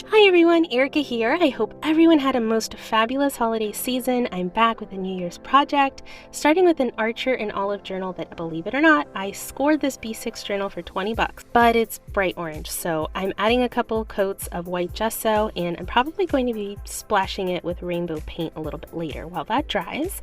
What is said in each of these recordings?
Hi everyone, Erica here. I hope everyone had a most fabulous holiday season. I'm back with a New Year's project, starting with an Archer and Olive journal that, believe it or not, I scored this B6 journal for 20 bucks, but it's bright orange. So I'm adding a couple coats of white gesso, and I'm probably going to be splashing it with rainbow paint a little bit later while that dries.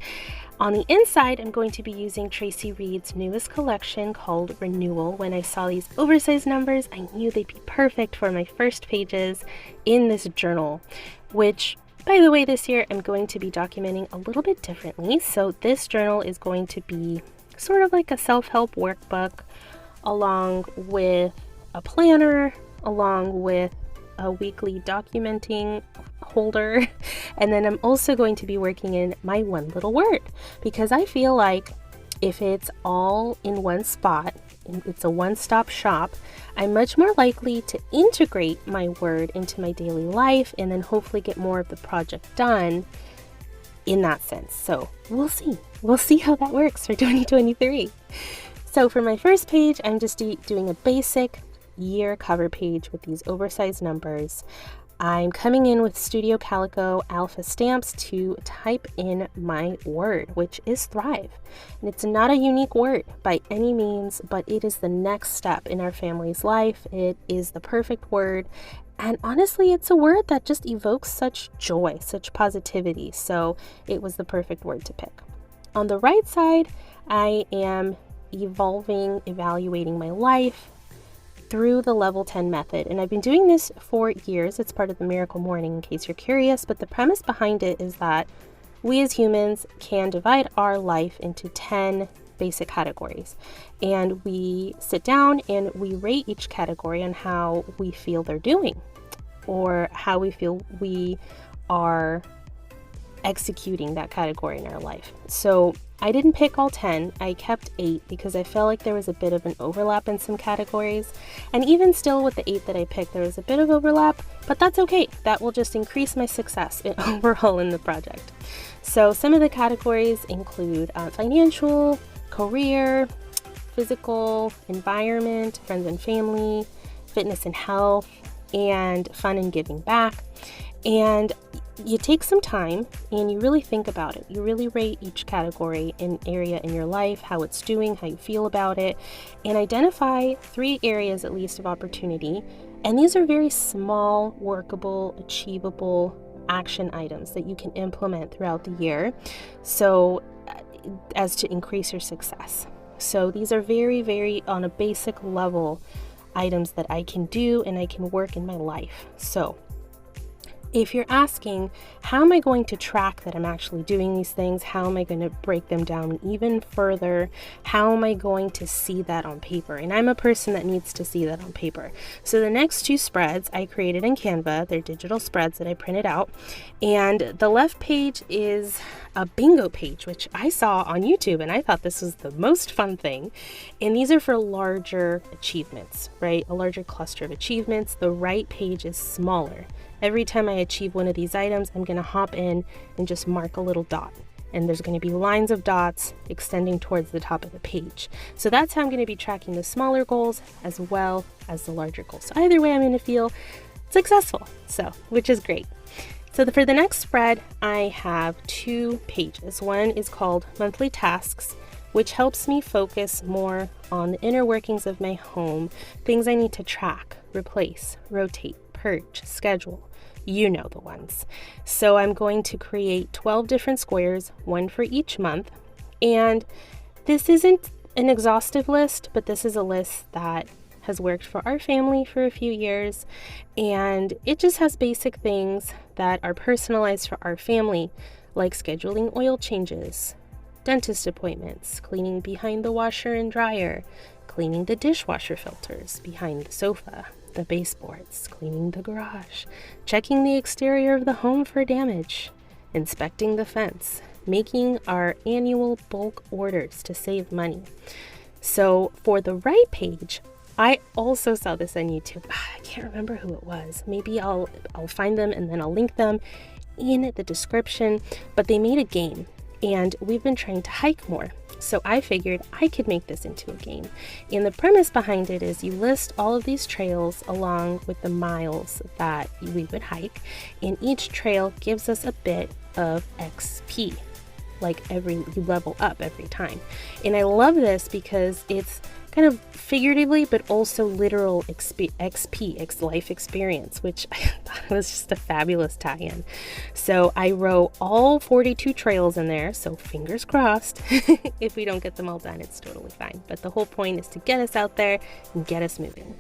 On the inside, I'm going to be using Tracy Reed's newest collection called RENEWAL. When I saw these oversized numbers, I knew they'd be perfect for my first pages in this journal, which, by the way, this year I'm going to be documenting a little bit differently. So this journal is going to be sort of like a self-help workbook, along with a planner, along with a weekly documenting holder, and then I'm also going to be working in my one little word, because I feel like if it's all in one spot, it's a one-stop shop, I'm much more likely to integrate my word into my daily life and then hopefully get more of the project done in that sense. So we'll see how that works for 2023. So for my first page, I'm just doing a basic year cover page with these oversized numbers. I'm coming in with Studio Calico alpha stamps to type in my word, which is thrive. And it's not a unique word by any means, but it is the next step in our family's life. It is the perfect word. And honestly, it's a word that just evokes such joy, such positivity. So it was the perfect word to pick. On the right side, I am evaluating my life through the level 10 method, and I've been doing this for years. It's part of the Miracle Morning, in case you're curious, but the premise behind it is that we as humans can divide our life into 10 basic categories, and we sit down and we rate each category on how we feel they're doing, or how we feel we are executing that category in our life. So I didn't pick all 10, I kept 8 because I felt like there was a bit of an overlap in some categories. And even still with the 8 that I picked, there was a bit of overlap, but that's okay. That will just increase my success overall in the project. So some of the categories include financial, career, physical, environment, friends and family, fitness and health, and fun and giving back. And you take some time and you really think about it. You really rate each category and area in your life, how it's doing, how you feel about it, and identify 3 areas at least of opportunity. And these are very small, workable, achievable action items that you can implement throughout the year, so as to increase your success. So these are very, very on a basic level items that I can do and I can work in my life. So if you're asking, how am I going to track that I'm actually doing these things? How am I going to break them down even further? How am I going to see that on paper? And I'm a person that needs to see that on paper. So the next 2 spreads I created in Canva. They're digital spreads that I printed out. And the left page is a bingo page, which I saw on YouTube, and I thought this was the most fun thing. And these are for larger achievements, right? A larger cluster of achievements. The right page is smaller. Every time I achieve one of these items, I'm going to hop in and just mark a little dot. And there's going to be lines of dots extending towards the top of the page. So that's how I'm going to be tracking the smaller goals as well as the larger goals. So either way, I'm going to feel successful, which is great. So for the next spread, I have 2 pages. One is called Monthly Tasks, which helps me focus more on the inner workings of my home, things I need to track, replace, rotate, purge, schedule. You know the ones. So I'm going to create 12 different squares, 1 for each month. And this isn't an exhaustive list, but this is a list that has worked for our family for a few years. And it just has basic things that are personalized for our family, like scheduling oil changes, dentist appointments, cleaning behind the washer and dryer, cleaning the dishwasher filters behind the sofa, the baseboards, cleaning the garage, checking the exterior of the home for damage, inspecting the fence, making our annual bulk orders to save money. So for the right page, I also saw this on YouTube. I can't remember who it was. Maybe I'll find them and then I'll link them in the description. But they made a game, and we've been trying to hike more. So I figured I could make this into a game. And the premise behind it is you list all of these trails along with the miles that we would hike, and each trail gives us a bit of XP. Like you level up every time. And I love this because it's kind of figuratively but also literal XP, life experience, which I thought was just a fabulous tie-in. So I wrote all 42 trails in there, so fingers crossed. If we don't get them all done, it's totally fine. But the whole point is to get us out there and get us moving.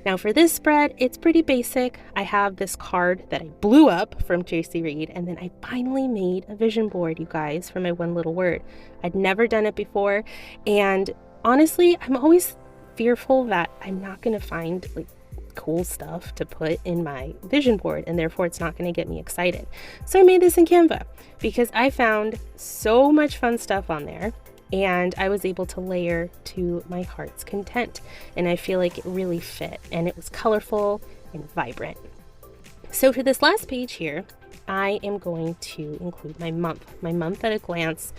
Now for this spread, it's pretty basic. I have this card that I blew up from JC Reed, and then I finally made a vision board, you guys, for my one little word. I'd never done it before, and honestly, I'm always fearful that I'm not going to find like cool stuff to put in my vision board, and therefore it's not going to get me excited. So I made this in Canva because I found so much fun stuff on there, and I was able to layer to my heart's content, and I feel like it really fit, and it was colorful and vibrant. So for this last page here, I am going to include my month at a glance,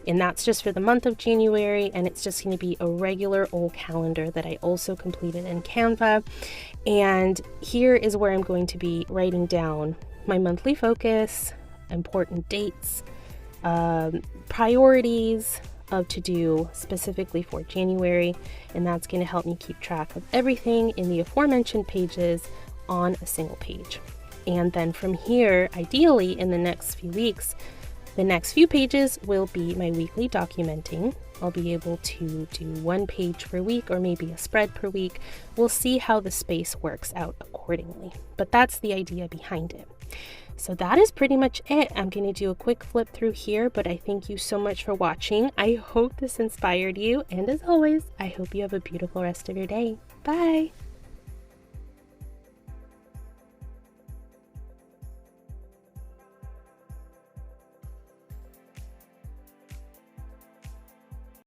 and that's just for the month of January, and it's just going to be a regular old calendar that I also completed in Canva. And here is where I'm going to be writing down my monthly focus, important dates, priorities of to do specifically for January, and that's going to help me keep track of everything in the aforementioned pages on a single page. And then from here, ideally in the next few weeks, the next few pages will be my weekly documenting. I'll be able to do one page per week or maybe a spread per week. We'll see how the space works out accordingly. But that's the idea behind it. So that is pretty much it. I'm going to do a quick flip through here, but I thank you so much for watching. I hope this inspired you. And as always, I hope you have a beautiful rest of your day. Bye.